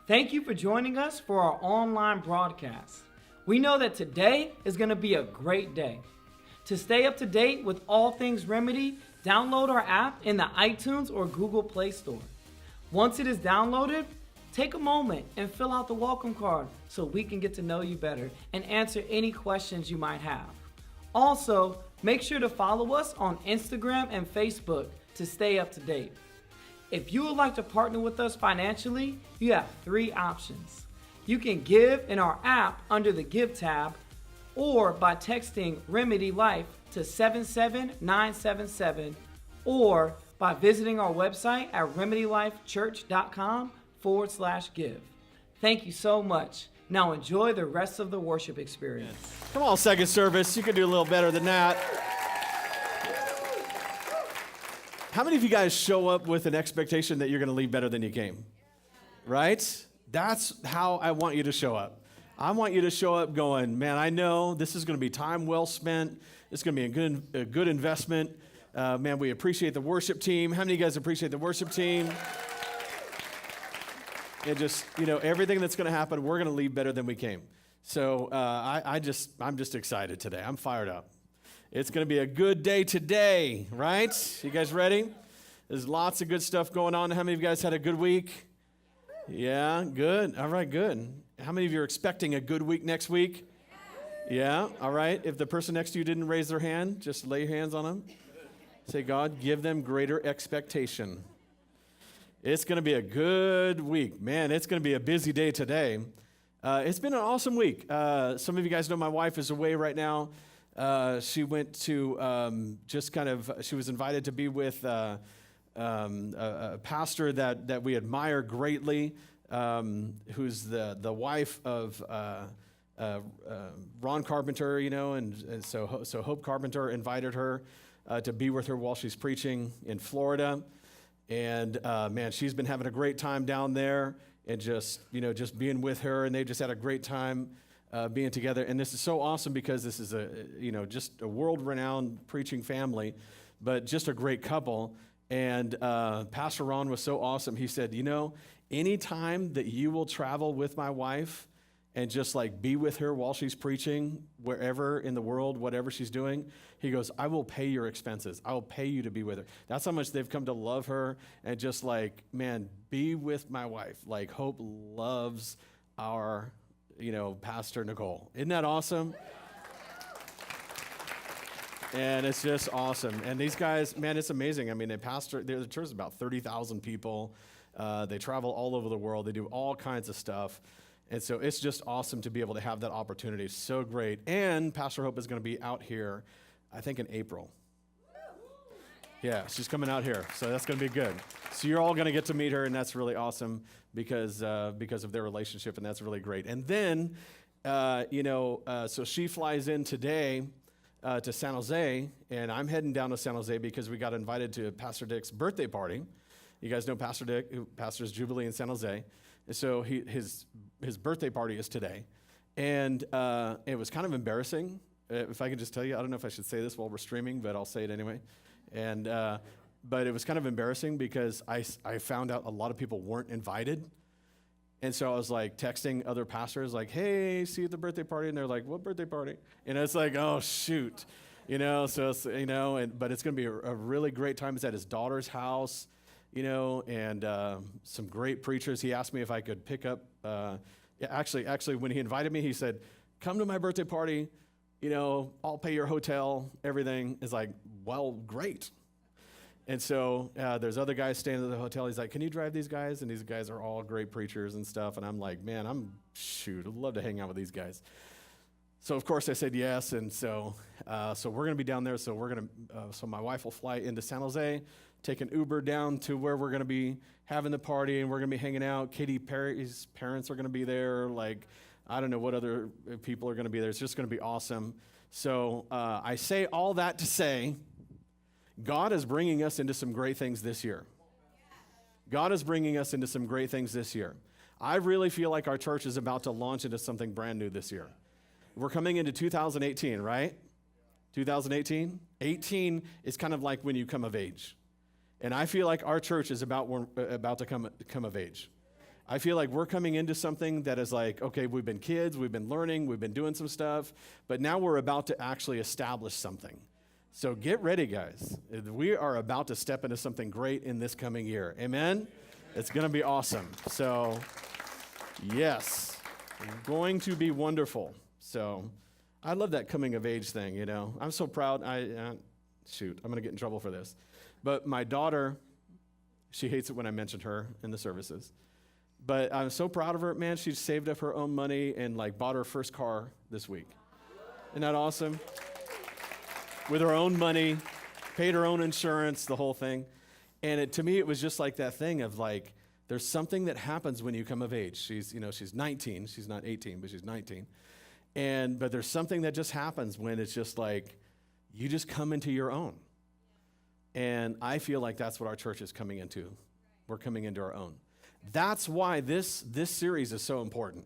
Thank you for joining us for our online broadcast. We know that today is going to be a great day. To stay up to date with all things Remedy, download our app in the iTunes or Google Play Store. Once it is downloaded, take a moment and fill out the welcome card so we can get to know you better and answer any questions you might have. Also, make sure to follow us on Instagram and Facebook to stay up to date. If you would like to partner with us financially, you have 3 options. You can give in our app under the Give tab, or by texting Remedy Life to 77977, or by visiting our website at remedylifechurch.com/give. Thank you so much. Now enjoy the rest of the worship experience. Come on, second service. You can do a little better than that. How many of you guys show up with an expectation that you're going to leave better than you came? Right? That's how I want you to show up. I want you to show up going, man, I know this is going to be time well spent. It's going to be a good investment. Man, we appreciate the worship team. How many of you guys appreciate the worship team? And just, everything that's going to happen, we're going to leave better than we came. So I'm just excited today. I'm fired up. It's going to be a good day today, right? You guys ready? There's lots of good stuff going on. How many of you guys had a good week? Yeah, good. All right, good. How many of you are expecting a good week next week? Yeah, all right. If the person next to you didn't raise their hand, just lay your hands on them. Say, God, give them greater expectation. It's going to be a good week. Man, it's going to be a busy day today. It's been an awesome week. Some of you guys know my wife is away right now. She went to she was invited to be with a pastor that we admire greatly, who's the wife of Ron Carpenter, and so Hope Carpenter invited her to be with her while she's preaching in Florida. And man, she's been having a great time down there and just being with her, and they just had a great time being together. And this is so awesome because this is just a world-renowned preaching family, but just a great couple. And Pastor Ron was so awesome. He said, anytime that you will travel with my wife and just be with her while she's preaching, wherever in the world, whatever she's doing, he goes, I will pay your expenses. I will pay you to be with her. That's how much they've come to love her and just man, be with my wife. Hope loves our Pastor Nicole. Isn't that awesome? And it's just awesome. And these guys, man, it's amazing. I mean, the church is about 30,000 people. They travel all over the world. They do all kinds of stuff. And so it's just awesome to be able to have that opportunity. It's so great. And Pastor Hope is going to be out here, I think, in April. Yeah, she's coming out here. So that's going to be good. So you're all going to get to meet her, and that's really awesome because of their relationship, and that's really great. And then, so she flies in today to San Jose, and I'm heading down to San Jose because we got invited to Pastor Dick's birthday party. You guys know Pastor Dick, who pastors Jubilee in San Jose. And so his birthday party is today. And it was kind of embarrassing. If I could just tell you, I don't know if I should say this while we're streaming, but I'll say it anyway. And but it was kind of embarrassing because I found out a lot of people weren't invited. And so I was texting other pastors hey, see you at the birthday party. And they're like, what birthday party? And it's oh, shoot. So it's, but it's going to be a really great time. It's at his daughter's house, and some great preachers. He asked me if I could pick up, actually, when he invited me, he said, come to my birthday party, I'll pay your hotel, everything. Is well, great. And so there's other guys staying at the hotel. He's like, can you drive these guys? And these guys are all great preachers and stuff. And I'm like, man, I'd love to hang out with these guys. So of course I said yes. And so we're going to be down there. So so my wife will fly into San Jose, take an Uber down to where we're going to be having the party, and we're going to be hanging out. Katy Perry's parents are going to be there. I don't know what other people are going to be there. It's just going to be awesome. So I say all that to say, God is bringing us into some great things this year. God is bringing us into some great things this year. I really feel like our church is about to launch into something brand new this year. We're coming into 2018, right? 2018? 18 is kind of like when you come of age. And I feel like our church is about to come of age. I feel like we're coming into something that is like, okay, we've been kids, we've been learning, we've been doing some stuff, but now we're about to actually establish something. So get ready, guys. We are about to step into something great in this coming year. Amen? It's going to be awesome. So, yes, going to be wonderful. So, I love that coming of age thing, you know. I'm so proud. I'm going to get in trouble for this. But my daughter, she hates it when I mention her in the services. But I'm so proud of her. Man, she saved up her own money and like bought her first car this week. Isn't that awesome? With her own money, paid her own insurance, the whole thing. And to me, it was just like that thing of like, there's something that happens when you come of age. She's 19. She's not 18, but she's 19. But there's something that just happens when it's just like, you just come into your own. And I feel like that's what our church is coming into. We're coming into our own. That's why this series is so important.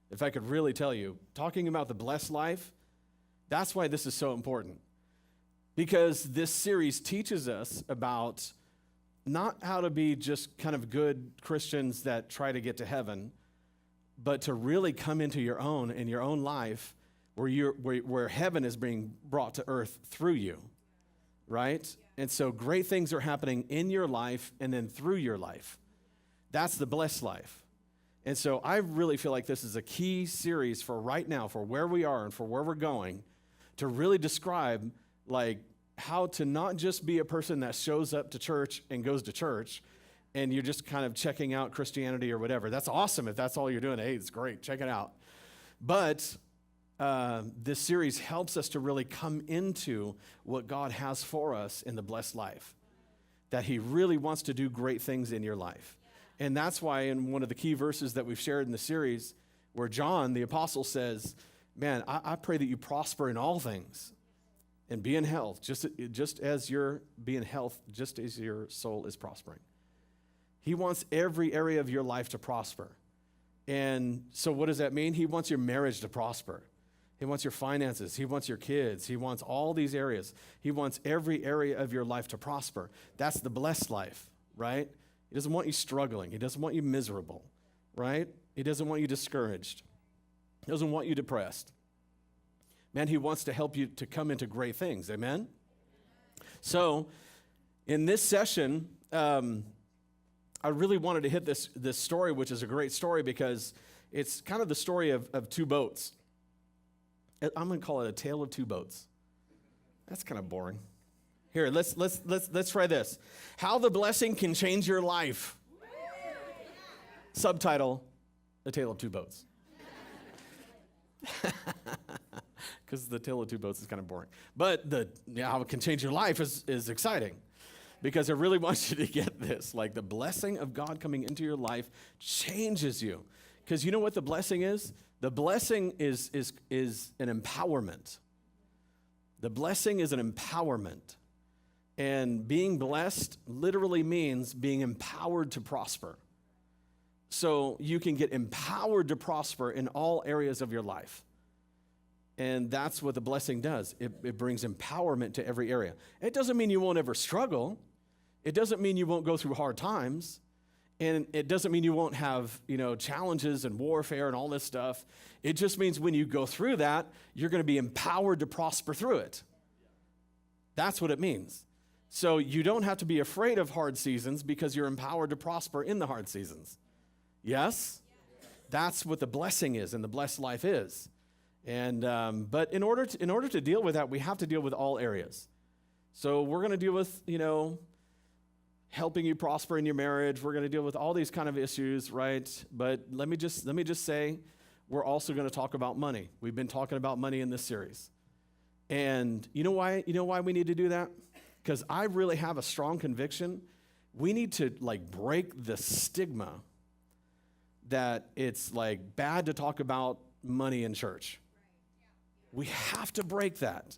If I could really tell you, talking about the blessed life, that's why this is so important. Because this series teaches us about not how to be just kind of good Christians that try to get to heaven, but to really come into your own in your own life where heaven is being brought to earth through you, right? And so great things are happening in your life and then through your life. That's the blessed life. And so I really feel like this is a key series for right now, for where we are and for where we're going, to really describe like how to not just be a person that shows up to church and goes to church and you're just kind of checking out Christianity or whatever. That's awesome if that's all you're doing. Hey, it's great. Check it out. But this series helps us to really come into what God has for us in the blessed life, that he really wants to do great things in your life. And that's why in one of the key verses that we've shared in the series, where John, the apostle, says, man, I pray that you prosper in all things and be in health, just as you're being health, just as your soul is prospering. He wants every area of your life to prosper. And so what does that mean? He wants your marriage to prosper. He wants your finances. He wants your kids. He wants all these areas. He wants every area of your life to prosper. That's the blessed life, right? He doesn't want you struggling. He doesn't want you miserable, right? He doesn't want you discouraged. He doesn't want you depressed. Man, he wants to help you to come into great things, amen? So in this session, I really wanted to hit this story, which is a great story because it's kind of the story of two boats. I'm going to call it a tale of two boats. That's kind of boring. Here, let's try this. How the blessing can change your life. Subtitle, A Tale of Two Boats. Because the tale of two boats is kind of boring. But how it can change your life is exciting. Because I really want you to get this. Like the blessing of God coming into your life changes you. Because you know what the blessing is? The blessing is an empowerment. The blessing is an empowerment. And being blessed literally means being empowered to prosper. So you can get empowered to prosper in all areas of your life. And that's what the blessing does. It brings empowerment to every area. It doesn't mean you won't ever struggle. It doesn't mean you won't go through hard times. And it doesn't mean you won't have, challenges and warfare and all this stuff. It just means when you go through that, you're going to be empowered to prosper through it. That's what it means. So you don't have to be afraid of hard seasons because you're empowered to prosper in the hard seasons. Yes? That's what the blessing is and the blessed life is. And but in order to deal with that, we have to deal with all areas. So we're going to deal with, helping you prosper in your marriage. We're going to deal with all these kind of issues, right? But let me just say, we're also going to talk about money. We've been talking about money in this series. And you know why we need to do that? Because I really have a strong conviction. We need to break the stigma that it's bad to talk about money in church. We have to break that.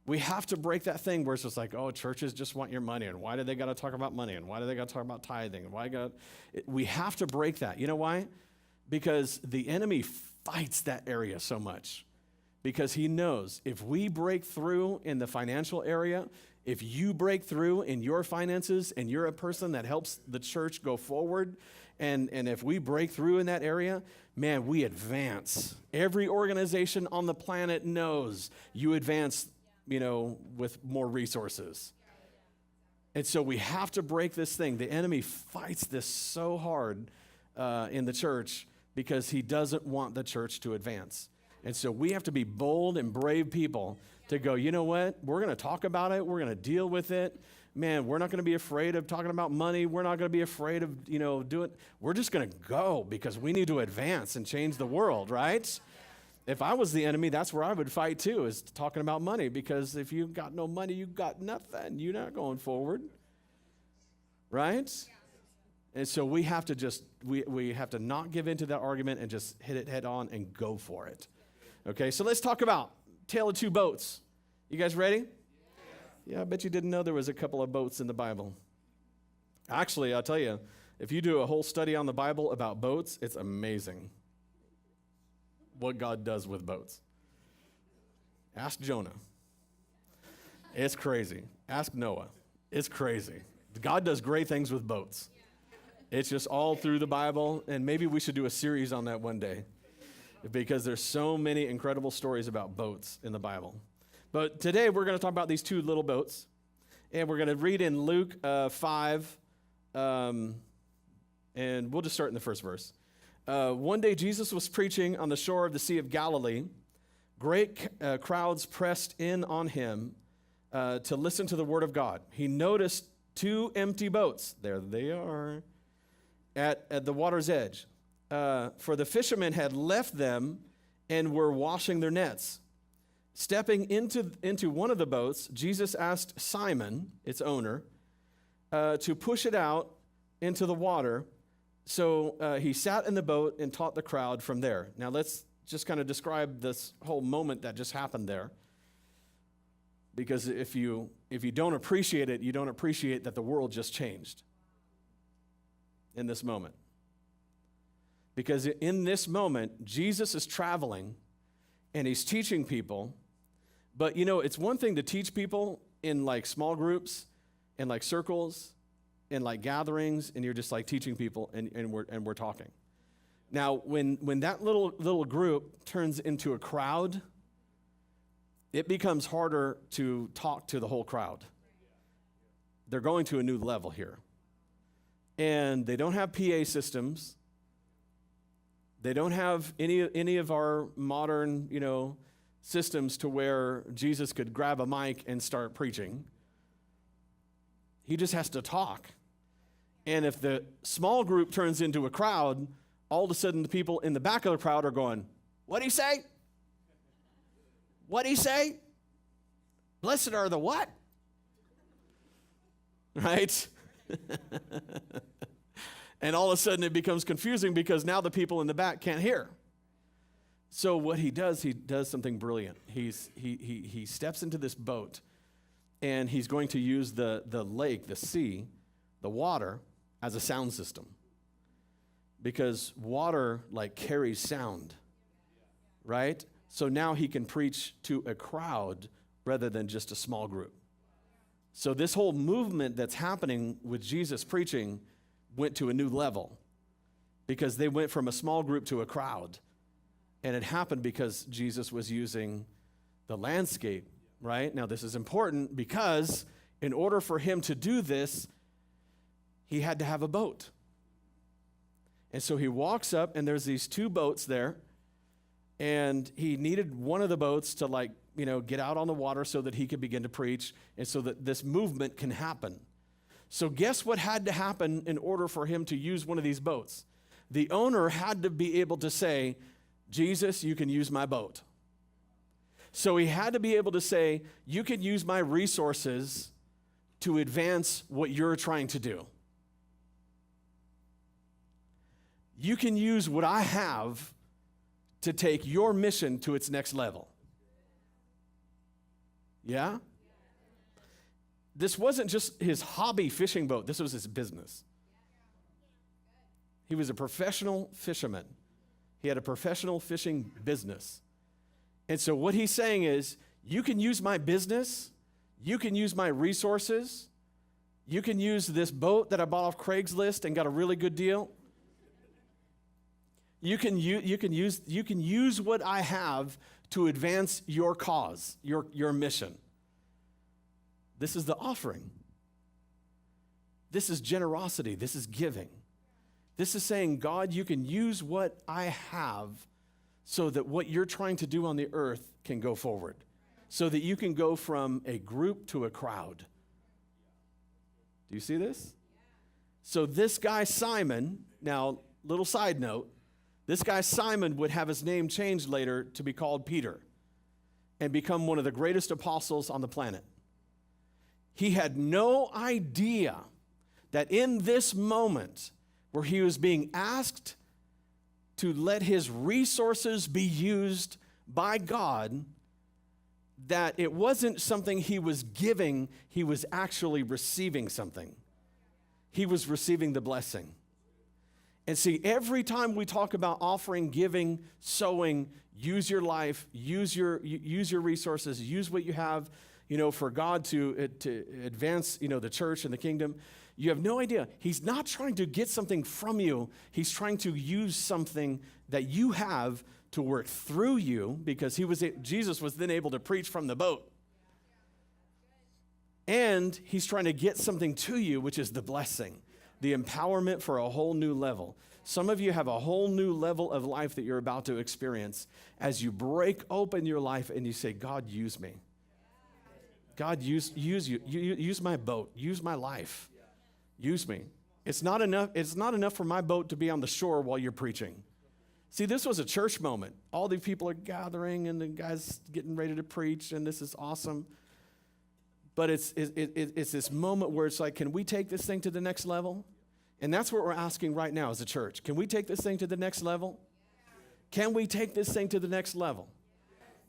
We have to break that thing where it's just churches just want your money, and why do they got to talk about money, and why do they got to talk about tithing, and we have to break that. You know why? Because the enemy fights that area so much. because he knows if we break through in the financial area, if you break through in your finances and you're a person that helps the church go forward, and if we break through in that area, man, we advance. Every organization on the planet knows you advance, with more resources. And so we have to break this thing. The enemy fights this so hard in the church because he doesn't want the church to advance. And so we have to be bold and brave people to go, you know what? We're going to talk about it. We're going to deal with it. Man, we're not going to be afraid of talking about money. We're not going to be afraid of, doing. We're just going to go because we need to advance and change the world, right? If I was the enemy, that's where I would fight too, is talking about money, because if you've got no money, you've got nothing. You're not going forward, right? And so we have to we have to not give into that argument and just hit it head on and go for it. Okay, so let's talk about Tale of Two Boats. You guys ready? Yeah, I bet you didn't know there was a couple of boats in the Bible. Actually, I'll tell you, if you do a whole study on the Bible about boats, it's amazing what God does with boats. Ask Jonah. It's crazy. Ask Noah. It's crazy. God does great things with boats. It's just all through the Bible, and maybe we should do a series on that one day, because there's so many incredible stories about boats in the Bible. But today we're going to talk about these two little boats, and we're going to read in Luke 5, and we'll just start in the first verse. One day Jesus was preaching on the shore of the Sea of Galilee. Great crowds pressed in on him to listen to the word of God. He noticed two empty boats. There they are at the water's edge. For the fishermen had left them and were washing their nets. Stepping into one of the boats, Jesus asked Simon, its owner, to push it out into the water. So he sat in the boat and taught the crowd from there. Now let's just kind of describe this whole moment that just happened there. Because if you don't appreciate it, you don't appreciate that the world just changed in this moment. Because in this moment, Jesus is traveling and he's teaching people. But it's one thing to teach people in like small groups and like circles and like gatherings, and you're just like teaching people and we're talking. Now, when that little group turns into a crowd, it becomes harder to talk to the whole crowd. They're going to a new level here. And they don't have PA systems. They don't have any of our modern, systems to where Jesus could grab a mic and start preaching. He just has to talk. And if the small group turns into a crowd, all of a sudden the people in the back of the crowd are going, "What'd he say? What'd he say? Blessed are the what?" Right? And all of a sudden it becomes confusing because now the people in the back can't hear. So what he does something brilliant. He steps into this boat, and he's going to use the lake, the sea, the water as a sound system. Because water like carries sound, right? So now he can preach to a crowd rather than just a small group. So this whole movement that's happening with Jesus preaching went to a new level because they went from a small group to a crowd. And it happened because Jesus was using the landscape, right? Now, this is important because in order for him to do this, he had to have a boat. And so he walks up, and there's these two boats there, and he needed one of the boats to get out on the water so that he could begin to preach and so that this movement can happen. So guess what had to happen in order for him to use one of these boats? The owner had to be able to say, "Jesus, you can use my boat." So he had to be able to say, "You can use my resources to advance what you're trying to do. You can use what I have to take your mission to its next level." Yeah? This wasn't just his hobby fishing boat. This was his business. He was a professional fisherman. He had a professional fishing business. And so what he's saying is, you can use my business, you can use my resources, you can use this boat that I bought off Craigslist and got a really good deal. You can use what I have to advance your cause, your mission. This is the offering. This is generosity. This is giving. This is saying, God, you can use what I have so that what you're trying to do on the earth can go forward, so that you can go from a group to a crowd. Do you see this? So this guy Simon, now little side note, this guy Simon would have his name changed later to be called Peter and become one of the greatest apostles on the planet. He had no idea that in this moment where he was being asked to let his resources be used by God, that it wasn't something he was giving, he was actually receiving something. He was receiving the blessing. And see, every time we talk about offering, giving, sowing, use your life, use your resources, use what you have, for God to advance, the church and the kingdom. You have no idea. He's not trying to get something from you. He's trying to use something that you have to work through you, because Jesus was then able to preach from the boat. And he's trying to get something to you, which is the blessing, the empowerment for a whole new level. Some of you have a whole new level of life that you're about to experience as you break open your life and you say, God, use me. God, use you. Use my boat. Use my life. Use me. It's not enough for my boat to be on the shore while you're preaching. See, this was a church moment. All these people are gathering and the guy's getting ready to preach, and this is awesome. But it's this moment where it's like, can we take this thing to the next level? And that's what we're asking right now as a church. Can we take this thing to the next level? Can we take this thing to the next level?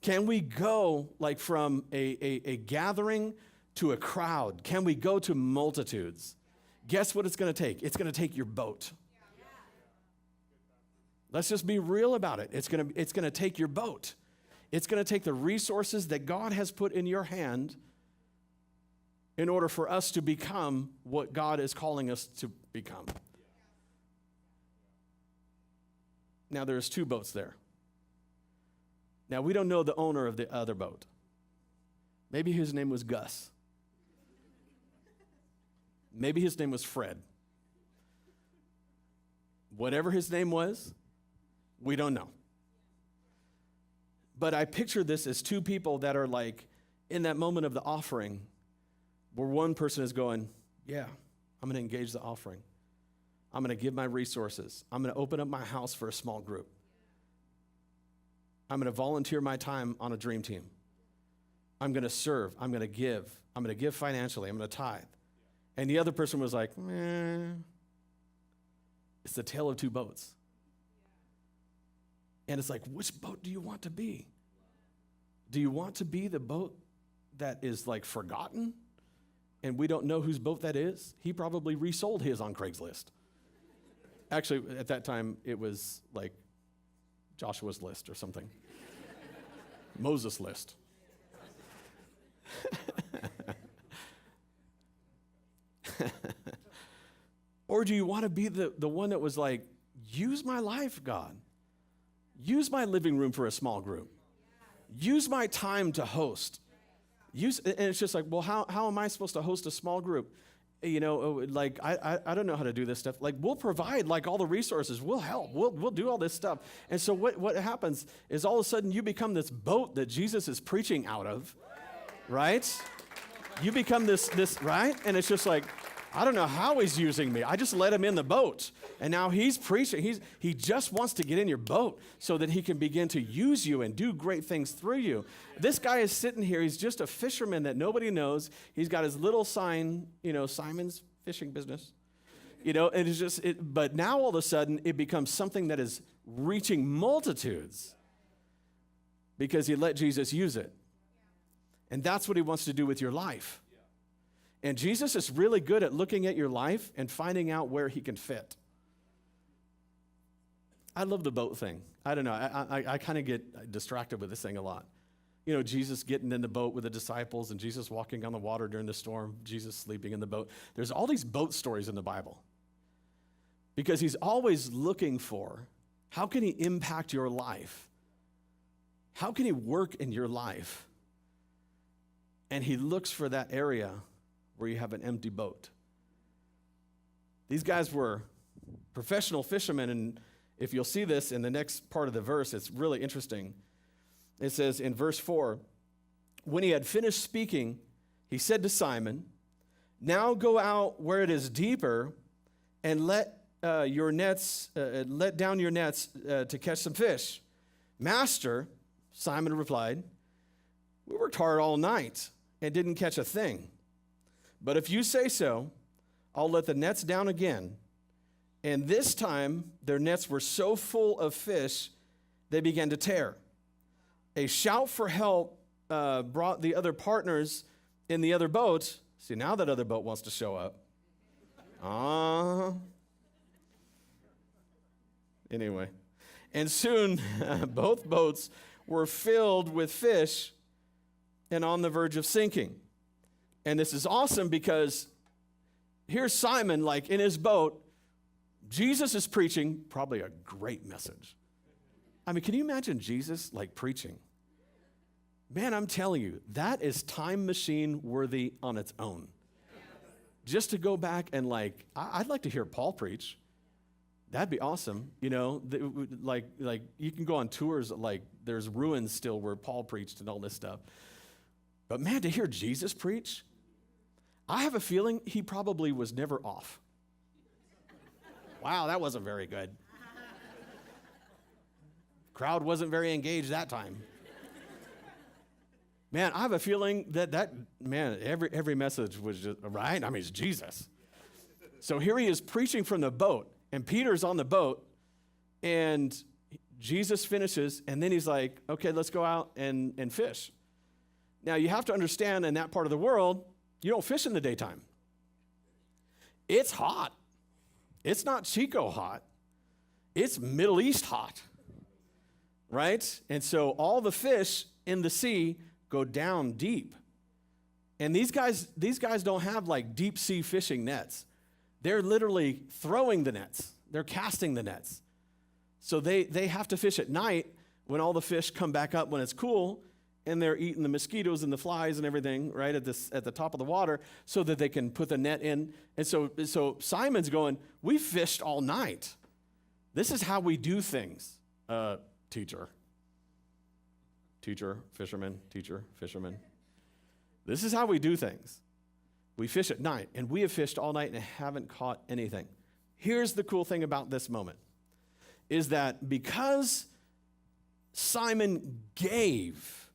Can we go like from a gathering to a crowd? Can we go to multitudes? Guess what it's going to take? It's going to take your boat. Let's just be real about it. It's going to take your boat. It's going to take the resources that God has put in your hand in order for us to become what God is calling us to become. Now, there's 2 boats there. Now, we don't know the owner of the other boat. Maybe his name was Gus. Maybe his name was Fred. Whatever his name was, we don't know. But I picture this as 2 people that are like in that moment of the offering, where one person is going, yeah, I'm going to engage the offering. I'm going to give my resources. I'm going to open up my house for a small group. I'm going to volunteer my time on a dream team. I'm going to serve. I'm going to give. I'm going to give financially. I'm going to tithe. And the other person was like, it's the tale of 2 boats. And it's like, which boat do you want to be? Do you want to be the boat that is like forgotten and we don't know whose boat that is? He probably resold his on Craigslist. Actually, at that time, it was like Joshua's list or something. Moses' list. Or do you want to be the one that was like, use my life, God. Use my living room for a small group. Use my time to host. And it's just like, well, how am I supposed to host a small group? Like, I don't know how to do this stuff. Like, we'll provide, like, all the resources. We'll help. We'll do all this stuff. And so what happens is all of a sudden you become this boat that Jesus is preaching out of, right? You become this, right? And it's just like, I don't know how he's using me. I just let him in the boat. And now he's preaching. He just wants to get in your boat so that he can begin to use you and do great things through you. This guy is sitting here. He's just a fisherman that nobody knows. He's got his little sign, Simon's Fishing Business. And it's just, but now all of a sudden it becomes something that is reaching multitudes because he let Jesus use it. And that's what he wants to do with your life. And Jesus is really good at looking at your life and finding out where he can fit. I love the boat thing. I don't know. I kind of get distracted with this thing a lot. You know, Jesus getting in the boat with the disciples and Jesus walking on the water during the storm, Jesus sleeping in the boat. There's all these boat stories in the Bible because he's always looking for how can he impact your life? How can he work in your life? And he looks for that area where you have an empty boat. These guys were professional fishermen, and if you'll see this in the next part of the verse, it's really interesting. It says in verse 4, when he had finished speaking, he said to Simon, now go out where it is deeper and let down your nets to catch some fish. Master, Simon replied, we worked hard all night and didn't catch a thing. But if you say so, I'll let the nets down again. And this time, their nets were so full of fish, they began to tear. A shout for help brought the other partners in the other boat. See, now that other boat wants to show up. Anyway. And soon, both boats were filled with fish and on the verge of sinking. And this is awesome because here's Simon, like in his boat. Jesus is preaching, probably a great message. I mean, can you imagine Jesus like preaching? Man, I'm telling you, that is time machine worthy on its own. Just to go back and like, I'd like to hear Paul preach. That'd be awesome. You know, like you can go on tours, like there's ruins still where Paul preached and all this stuff. But man, to hear Jesus preach, I have a feeling he probably was never off. Wow, that wasn't very good. Crowd wasn't very engaged that time. Man, I have a feeling that every message was just, right? I mean, it's Jesus. So here he is preaching from the boat, and Peter's on the boat, and Jesus finishes, and then he's like, okay, let's go out and fish. Now, you have to understand in that part of the world, you don't fish in the daytime. It's hot. It's not Chico hot. It's Middle East hot, right? And so all the fish in the sea go down deep. And these guys don't have like deep sea fishing nets. They're literally throwing the nets. They're casting the nets. So they have to fish at night when all the fish come back up when it's cool, and they're eating the mosquitoes and the flies and everything right at the top of the water so that they can put the net in. And so Simon's going, we fished all night. This is how we do things. Teacher, fisherman, teacher, fisherman. This is how we do things. We fish at night, and we have fished all night and haven't caught anything. Here's the cool thing about this moment, is that because Simon gave,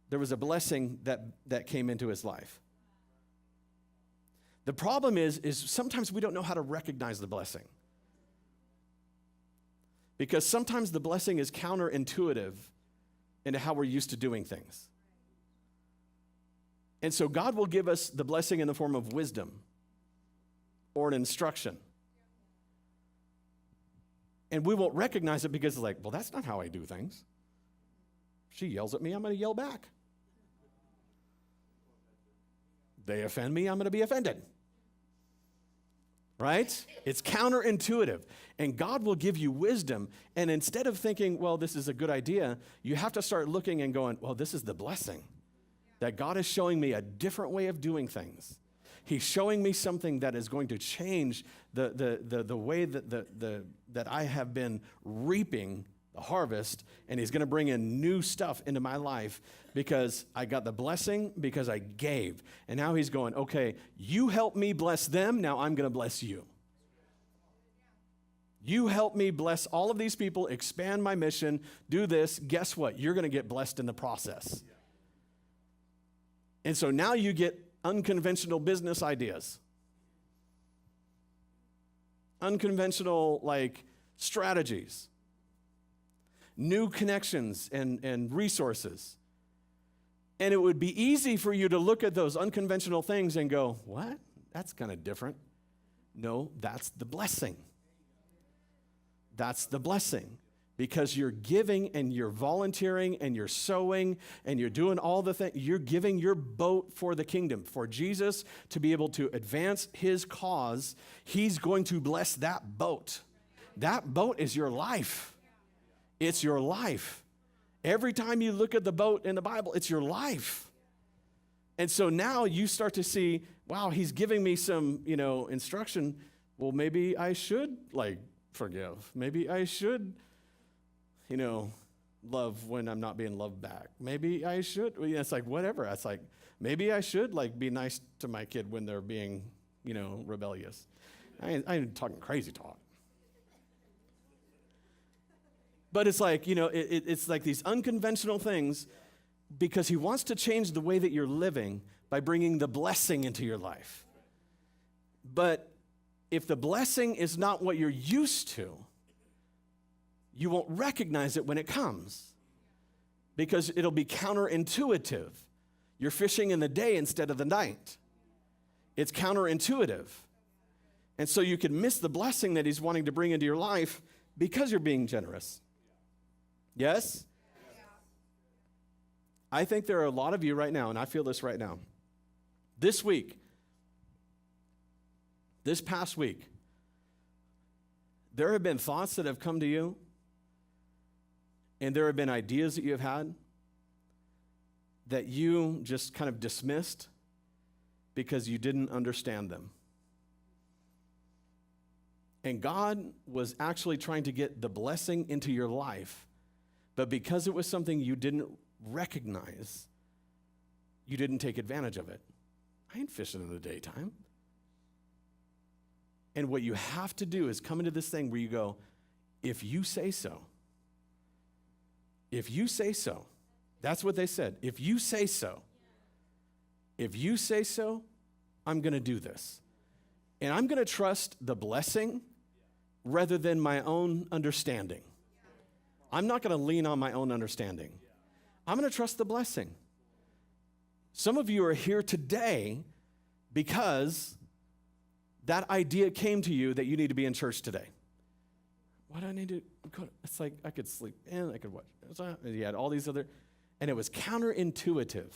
there was a blessing that came into his life. The problem is sometimes we don't know how to recognize the blessing. Because sometimes the blessing is counterintuitive into how we're used to doing things. And so God will give us the blessing in the form of wisdom or an instruction. And we won't recognize it because it's like, well, that's not how I do things. She yells at me, I'm going to yell back. They offend me, I'm going to be offended. Right? It's counterintuitive. And God will give you wisdom. And instead of thinking, well, this is a good idea, you have to start looking and going, well, this is the blessing. That God is showing me a different way of doing things. He's showing me something that is going to change the way that I have been reaping the harvest, and he's going to bring in new stuff into my life because I got the blessing because I gave. And now he's going, okay, you help me bless them, now I'm going to bless you. You help me bless all of these people, expand my mission, do this. Guess what? You're going to get blessed in the process. And so now you get unconventional business ideas. Unconventional, like, strategies. New connections and resources. And it would be easy for you to look at those unconventional things and go, what? That's kind of different. No, that's the blessing. That's the blessing. because you're giving and you're volunteering and you're sowing and you're doing all the things. You're giving your boat for the kingdom, for Jesus to be able to advance his cause. He's going to bless that boat. That boat is your life. It's your life. Every time you look at the boat in the Bible, it's your life. And so now you start to see, wow, he's giving me some, instruction. Well, maybe I should forgive. Maybe I should, love when I'm not being loved back. Maybe I should. It's like whatever. It's like maybe I should be nice to my kid when they're being, rebellious. I ain't talking crazy talk. But it's like, it's like these unconventional things because he wants to change the way that you're living by bringing the blessing into your life. But if the blessing is not what you're used to, you won't recognize it when it comes because it'll be counterintuitive. You're fishing in the day instead of the night. It's counterintuitive. And so you can miss the blessing that he's wanting to bring into your life because you're being generous. Yes? I think there are a lot of you right now, and I feel this right now. This past week, there have been thoughts that have come to you, and there have been ideas that you have had that you just kind of dismissed because you didn't understand them. And God was actually trying to get the blessing into your life, but because it was something you didn't recognize, you didn't take advantage of it. I ain't fishing in the daytime. And what you have to do is come into this thing where you go, if you say so. If you say so. That's what they said. If you say so. If you say so, I'm going to do this. And I'm going to trust the blessing rather than my own understanding. I'm not going to lean on my own understanding. I'm going to trust the blessing. Some of you are here today because that idea came to you that you need to be in church today. Why do I need to go? It's like I could sleep in, I could watch. You had all these other, and it was counterintuitive.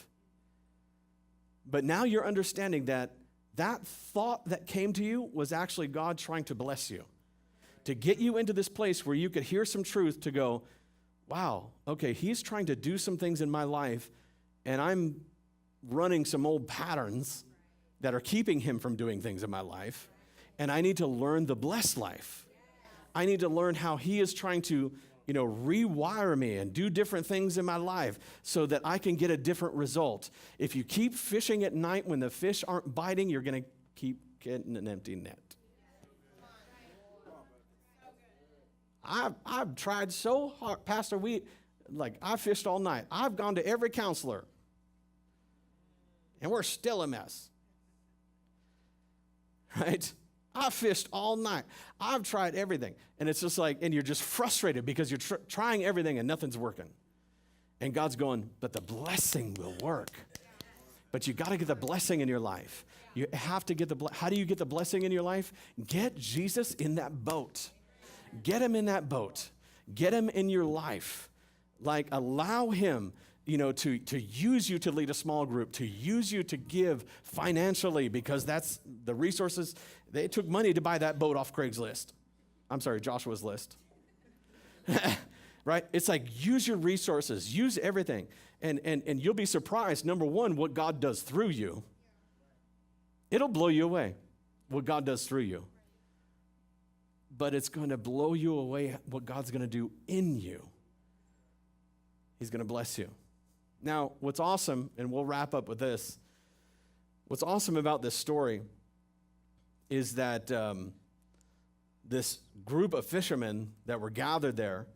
But now you're understanding that thought that came to you was actually God trying to bless you, to get you into this place where you could hear some truth to go, wow, okay, he's trying to do some things in my life, and I'm running some old patterns that are keeping him from doing things in my life, and I need to learn the blessed life. I need to learn how he is trying to, rewire me and do different things in my life so that I can get a different result. If you keep fishing at night when the fish aren't biting, you're going to keep getting an empty net. I've tried so hard, Pastor, I fished all night. I've gone to every counselor, and we're still a mess. Right? I fished all night. I've tried everything. And it's just and you're just frustrated because you're trying everything and nothing's working. And God's going, but the blessing will work. But you got to get the blessing in your life. You have to get how do you get the blessing in your life? Get Jesus in that boat. Get him in that boat. Get him in your life. Allow him, to use you to lead a small group, to use you to give financially because that's the resources. They took money to buy that boat off Craigslist. I'm sorry, Joshua's list. Right? It's use your resources, use everything. And you'll be surprised, number one, what God does through you. It'll blow you away, what God does through you. But it's going to blow you away what God's going to do in you. He's going to bless you. Now, what's awesome, and we'll wrap up with this, what's awesome about this story is that this group of fishermen that were gathered there,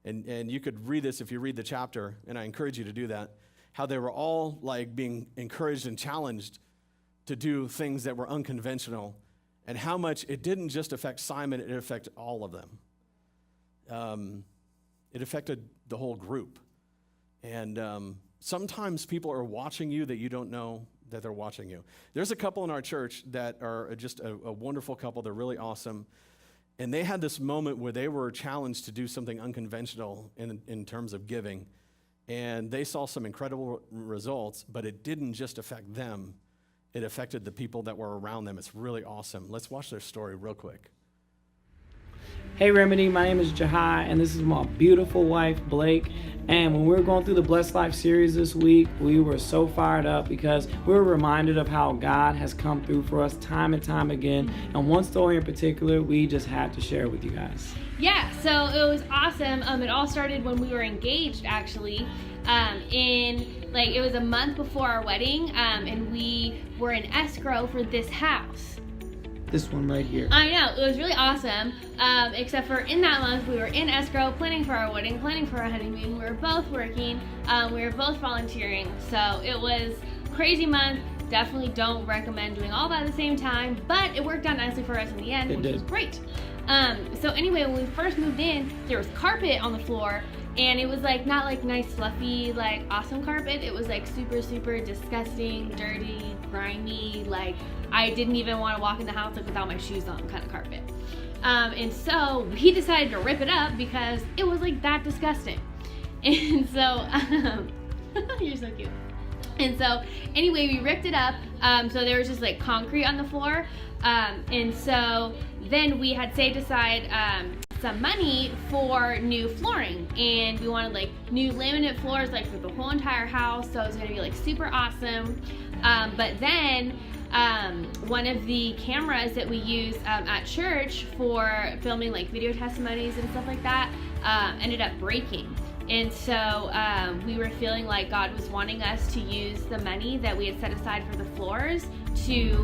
and you could read this if you read the chapter, and I encourage you to do that, how they were all being encouraged and challenged to do things that were unconventional, and how much it didn't just affect Simon, it affected all of them. It affected the whole group. And sometimes people are watching you that you don't know that they're watching you. There's a couple in our church that are just a wonderful couple. They're really awesome. And they had this moment where they were challenged to do something unconventional in terms of giving. And they saw some incredible results, but it didn't just affect them. It affected the people that were around them. It's really awesome. Let's watch their story real quick. Hey Remedy, my name is Jahai, and this is my beautiful wife, Blake. And when we were going through the Blessed Life series this week, we were so fired up because we were reminded of how God has come through for us time and time again. And one story in particular, we just had to share with you guys. Yeah, so it was awesome. It all started when we were engaged, actually. It was a month before our wedding, and we were in escrow for this house. This one right here. I know, it was really awesome, except for in that month we were in escrow, planning for our wedding, planning for our honeymoon. We were both working, we were both volunteering, so it was a crazy month. Definitely don't recommend doing all that at the same time, but it worked out nicely for us in the end, which was great. So anyway, when we first moved in, there was carpet on the floor, and it was not nice fluffy awesome carpet. It was super, super disgusting, dirty, grimy, I didn't even want to walk in the house without my shoes on kind of carpet. And so we decided to rip it up because it was that disgusting. And so you're so cute. And so anyway, we ripped it up. So there was just concrete on the floor. And so then we had saved aside some money for new flooring, and we wanted new laminate floors for the whole entire house. So it was gonna be super awesome. But then one of the cameras that we use at church for filming video testimonies and stuff like that ended up breaking. And so we were feeling like God was wanting us to use the money that we had set aside for the floors to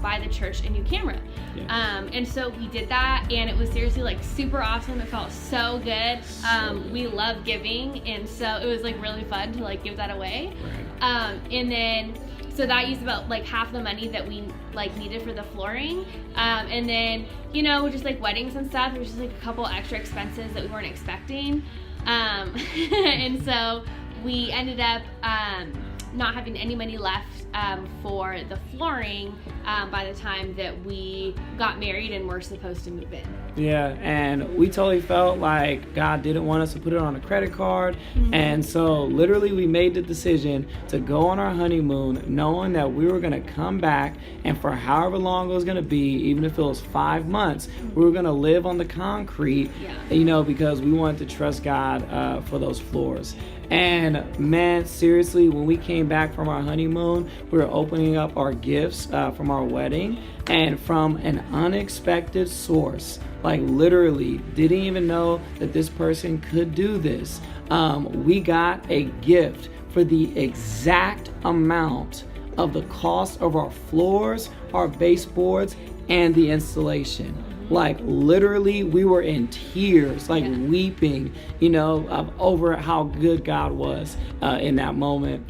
buy the church a new camera. Yeah. And so we did that, and it was seriously super awesome. It felt so good. We love giving, and so it was really fun to give that away. Right. And then so that used about half the money that we needed for the flooring. And then just weddings and stuff, there was just a couple extra expenses that we weren't expecting. And so we ended up not having any money left for the flooring by the time that we got married and were supposed to move in. Yeah, and we totally felt like God didn't want us to put it on a credit card. Mm-hmm. And so literally we made the decision to go on our honeymoon knowing that we were going to come back, and for however long it was going to be, even if it was 5 months, we were going to live on the concrete, because we wanted to trust God for those floors. And man, seriously, when we came back from our honeymoon, we were opening up our gifts from our wedding, and from an unexpected source, literally didn't even know that this person could do this. We got a gift for the exact amount of the cost of our floors, our baseboards, and the installation. Literally, we were in tears, weeping, over how good God was in that moment.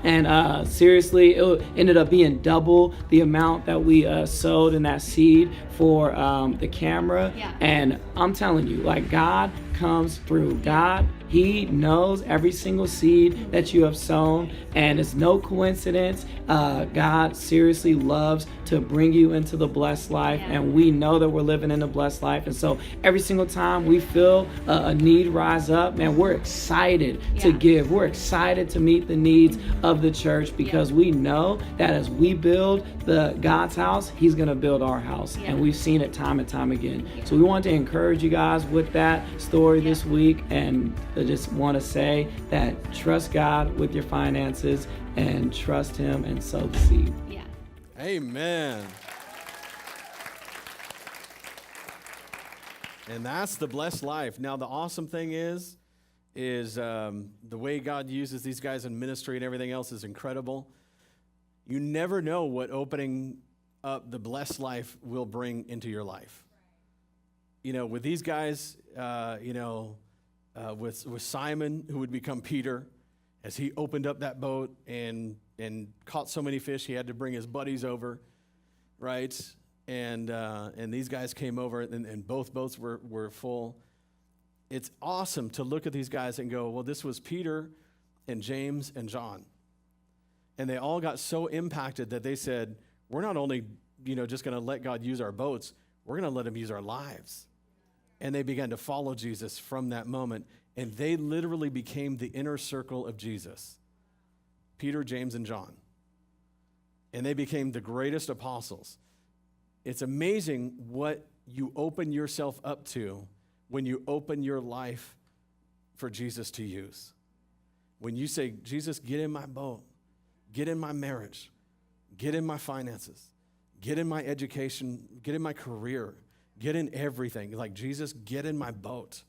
And seriously, it ended up being double the amount that we sowed in that seed for the camera. Yeah. And I'm telling you, God comes through. God, He knows every single seed that you have sown, and it's no coincidence. God seriously loves to bring you into the blessed life, and we know that we're living in the blessed life. And so every single time we feel a need rise up, man, we're excited to give. We're excited to meet the needs of the church, because we know that as we build the God's house, He's going to build our house. And we've seen it time and time again. So we want to encourage you guys with that story this week, and I just want to say that trust God with your finances and trust Him and sow the seed. Yeah. Amen. And that's the blessed life. Now, the awesome thing is the way God uses these guys in ministry and everything else is incredible. You never know what opening up the blessed life will bring into your life. With these guys, with Simon, who would become Peter, as he opened up that boat and caught so many fish, he had to bring his buddies over, right? And these guys came over, and both boats were full. It's awesome to look at these guys and go, well, this was Peter and James and John. And they all got so impacted that they said, we're not only, just going to let God use our boats, we're going to let Him use our lives. and they began to follow Jesus from that moment. And they literally became the inner circle of Jesus. Peter, James, and John. And they became the greatest apostles. It's amazing what you open yourself up to when you open your life for Jesus to use. When you say, Jesus, get in my boat, get in my marriage, get in my finances, get in my education, get in my career, get in everything. Like, Jesus, get in my boat.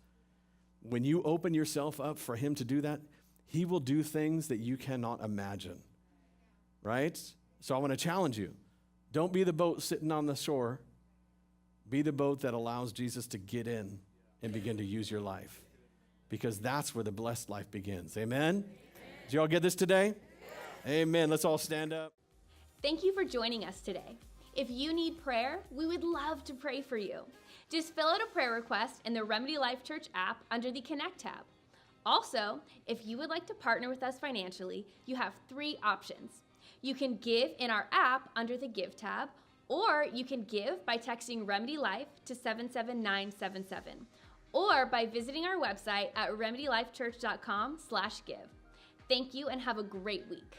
When you open yourself up for him to do that, he will do things that you cannot imagine, right? So I want to challenge you. Don't be the boat sitting on the shore. Be the boat that allows Jesus to get in and begin to use your life, because that's where the blessed life begins. Amen? Did you all get this today? Amen. Let's all stand up. Thank you for joining us today. If you need prayer, we would love to pray for you. Just fill out a prayer request in the Remedy Life Church app under the Connect tab. Also, if you would like to partner with us financially, you have 3 options. You can give in our app under the Give tab, or you can give by texting Remedy Life to 77977, or by visiting our website at remedylifechurch.com/give. Thank you and have a great week.